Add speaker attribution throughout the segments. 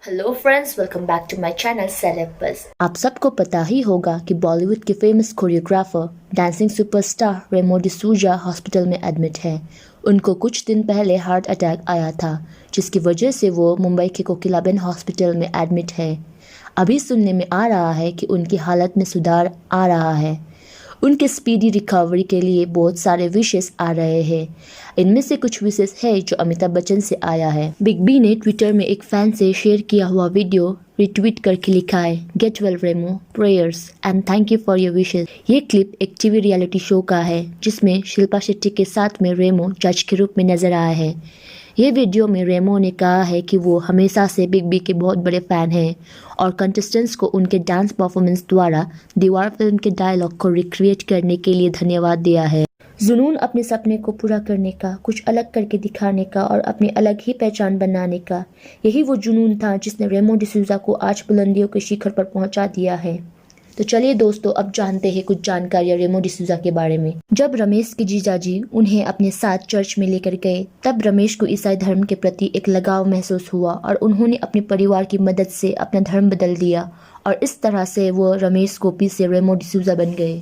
Speaker 1: Hello friends, welcome back to my channel celeb buzz. आप सबको पता ही होगा कि बॉलीवुड के famous choreographer dancing superstar Remo D'Souza hospital में एडमिट है। उनको कुछ दिन पहले हार्ट अटैक आया था, जिसकी वजह से वो मुंबई के कोकिलाबेन हॉस्पिटल में एडमिट है। अभी सुनने में आ रहा है कि उनकी हालत में सुधार आ रहा है। उनके स्पीडी रिकवरी के लिए बहुत सारे विशेस आ रहे हैं। इनमें से कुछ विशेस है जो अमिताभ बच्चन से आया है। बिग बी ने ट्विटर में एक फैन से शेयर किया हुआ वीडियो रिट्वीट करके लिखा है, get well Remo, prayers and thank you for your wishes. ये क्लिप एक टीवी रियलिटी शो का है जिसमें शिल्पा शेट्टी के साथ में रेमो जज के रूप में नजर आया है। ये वीडियो में रेमो ने कहा है कि वो हमेशा से बिग बी के बहुत बड़े फैन हैं और कंटेस्टेंट्स को उनके डांस परफॉर्मेंस द्वारा दीवार फिल्म के डायलॉग को रिक्रिएट करने के लिए धन्यवाद दिया है। जुनून अपने सपने को पूरा करने का, कुछ अलग करके दिखाने का और अपनी अलग ही पहचान बनाने का, यही वो जुनून था जिसने रेमो डिसूजा को आज बुलंदियों के शिखर पर पहुंचा दिया है। तो चलिए दोस्तों, अब जानते हैं कुछ जानकारियां रेमो डिसूजा के बारे में। जब रमेश के जीजाजी उन्हें अपने साथ चर्च में लेकर गए, तब रमेश को ईसाई धर्म के प्रति एक लगाव महसूस हुआ और उन्होंने अपने परिवार की मदद से अपना धर्म बदल दिया और इस तरह से वो रमेश गोपी से रेमो डिसूजा बन गए।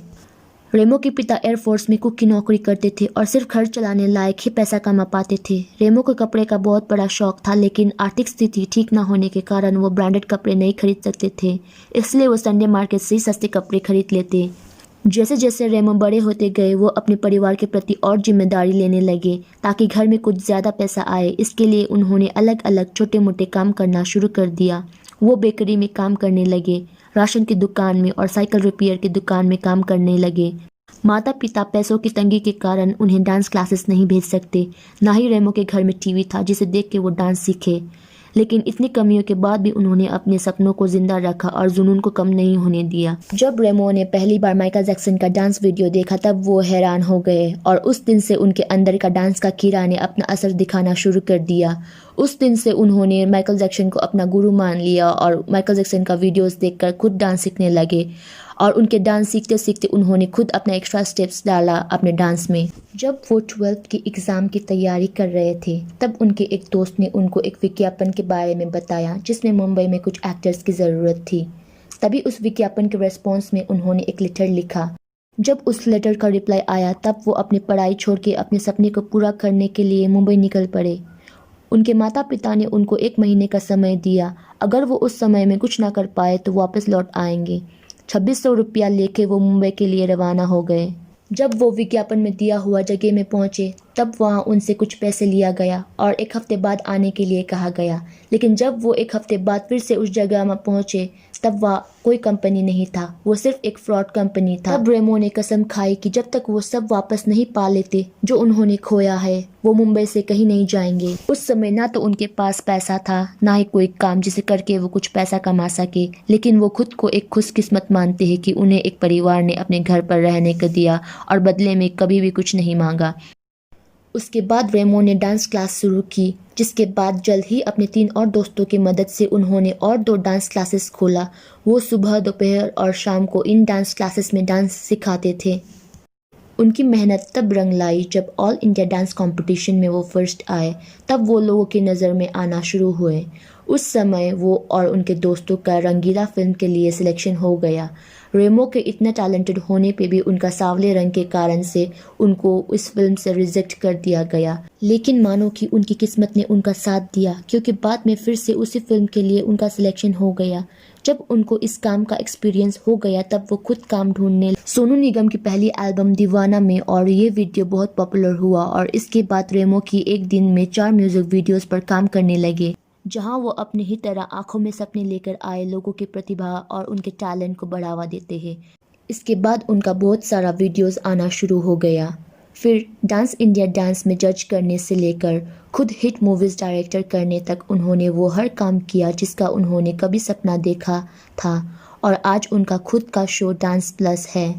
Speaker 1: रेमो के पिता एयरफोर्स में कुक की नौकरी करते थे और सिर्फ घर चलाने लायक ही पैसा कमा पाते थे। रेमो को कपड़े का बहुत बड़ा शौक था, लेकिन आर्थिक स्थिति ठीक ना होने के कारण वो ब्रांडेड कपड़े नहीं खरीद सकते थे, इसलिए वो संडे मार्केट से ही सस्ते कपड़े खरीद लेते। जैसे जैसे रेमो बड़े होते गए, वो अपने परिवार के प्रति और जिम्मेदारी लेने लगे ताकि घर में कुछ ज़्यादा पैसा आए। इसके लिए उन्होंने अलग अलग छोटे मोटे काम करना शुरू कर दिया। वो बेकरी में काम करने लगे, राशन की दुकान में और साइकिल रिपेयर की दुकान में काम करने लगे। माता पिता पैसों की तंगी के कारण उन्हें डांस क्लासेस नहीं भेज सकते, ना ही रेमो के घर में टीवी था जिसे देख के वो डांस सीखे। लेकिन इतनी कमियों के बाद भी उन्होंने अपने सपनों को जिंदा रखा और जुनून को कम नहीं होने दिया। जब रेमो ने पहली बार माइकल जैक्सन का डांस वीडियो देखा, तब वो हैरान हो गए और उस दिन से उनके अंदर का डांस का कीड़ा ने अपना असर दिखाना शुरू कर दिया। उस दिन से उन्होंने माइकल जैक्सन को अपना गुरु मान लिया और माइकल जैक्सन का वीडियोस देखकर खुद डांस सीखने लगे और उनके डांस सीखते सीखते उन्होंने खुद अपना एक्स्ट्रा स्टेप्स डाला अपने डांस में। जब वो 12th की एग्ज़ाम की तैयारी कर रहे थे, तब उनके एक दोस्त ने उनको एक विज्ञापन के बारे में बताया जिसमें मुंबई में कुछ एक्टर्स की ज़रूरत थी। तभी उस विज्ञापन के रेस्पॉन्स में उन्होंने एक लेटर लिखा। जब उस लेटर का रिप्लाई आया, तब वो अपनी पढ़ाई छोड़ के अपने सपने को पूरा करने के लिए मुंबई निकल पड़े। उनके माता पिता ने उनको 1 महीने का समय दिया। अगर वो उस समय में कुछ ना कर पाए तो वापस लौट आएंगे। 2600 रुपया लेके वो मुंबई के लिए रवाना हो गए। जब वो विज्ञापन में दिया हुआ जगह में पहुंचे, तब वहां उनसे कुछ पैसे लिया गया और 1 हफ्ते बाद आने के लिए कहा गया। लेकिन जब वो 1 हफ्ते बाद फिर से उस जगह में पहुंचे, तब वहाँ कोई कंपनी नहीं था, वो सिर्फ एक फ्रॉड कंपनी था। तब रेमो ने कसम खाई कि जब तक वो सब वापस नहीं पा लेते जो उन्होंने खोया है, वो मुंबई से कहीं नहीं जाएंगे। उस समय ना तो उनके पास पैसा था, ना ही कोई काम जिसे करके वो कुछ पैसा कमा सके, लेकिन वो खुद को एक खुशकिस्मत मानते हैं कि उन्हें एक परिवार ने अपने घर पर रहने को दिया और बदले में कभी भी कुछ नहीं मांगा। उसके बाद रेमो ने डांस क्लास शुरू की, जिसके बाद जल्द ही अपने 3 और दोस्तों की मदद से उन्होंने और 2 डांस क्लासेस खोला। वो सुबह, दोपहर और शाम को इन डांस क्लासेस में डांस सिखाते थे। उनकी मेहनत तब रंग लाई जब ऑल इंडिया डांस कंपटीशन में वो फर्स्ट आए। तब वो लोगों की नज़र में आना शुरू हुए। उस समय वो और उनके दोस्तों का रंगीला फिल्म के लिए सिलेक्शन हो गया। रेमो के इतना टैलेंटेड होने पे भी उनका सांवले रंग के कारण से उनको इस फिल्म से रिजेक्ट कर दिया गया। लेकिन मानो कि उनकी किस्मत ने उनका साथ दिया, क्योंकि बाद में फिर से उसी फिल्म के लिए उनका सिलेक्शन हो गया। जब उनको इस काम का एक्सपीरियंस हो गया, तब वो खुद काम ढूंढने सोनू निगम की पहली एल्बम दीवाना में, और ये वीडियो बहुत पॉपुलर हुआ और इसके बाद रेमो की एक दिन में 4 म्यूजिक वीडियोस पर काम करने लगे, जहां वो अपनी ही तरह आंखों में सपने लेकर आए लोगों की प्रतिभा और उनके टैलेंट को बढ़ावा देते हैं। इसके बाद उनका बहुत सारा वीडियोस आना शुरू हो गया। फिर डांस इंडिया डांस में जज करने से लेकर खुद हिट मूवीज़ डायरेक्टर करने तक उन्होंने वो हर काम किया जिसका उन्होंने कभी सपना देखा था, और आज उनका खुद का शो डांस प्लस है।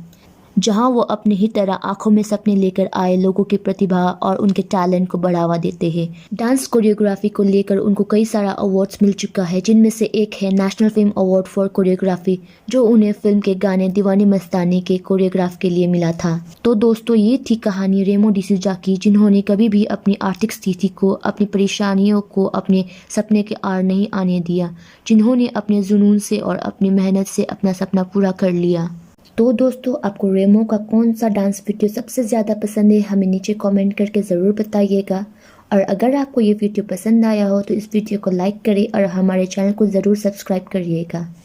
Speaker 1: जहां वो अपनी ही तरह आंखों में सपने लेकर आए लोगों की प्रतिभा और उनके टैलेंट को बढ़ावा देते हैं। डांस कोरियोग्राफी को लेकर उनको कई सारा अवार्ड्स मिल चुका है, जिनमें से एक है national film award for choreography, जो उन्हें फिल्म के गाने दीवानी मस्तानी के कोरियोग्राफ के लिए मिला था। तो दोस्तों, ये थी कहानी रेमो डिसूजा की, जिन्होंने कभी भी अपनी आर्थिक स्थिति को, अपनी परेशानियों को अपने सपने के आड़ नहीं आने दिया, जिन्होंने अपने जुनून से और अपनी मेहनत से अपना सपना पूरा कर लिया। तो दोस्तों, आपको रेमो का कौन सा डांस वीडियो सबसे ज़्यादा पसंद है, हमें नीचे कमेंट करके ज़रूर बताइएगा। और अगर आपको ये वीडियो पसंद आया हो तो इस वीडियो को लाइक करें और हमारे चैनल को ज़रूर सब्सक्राइब करिएगा।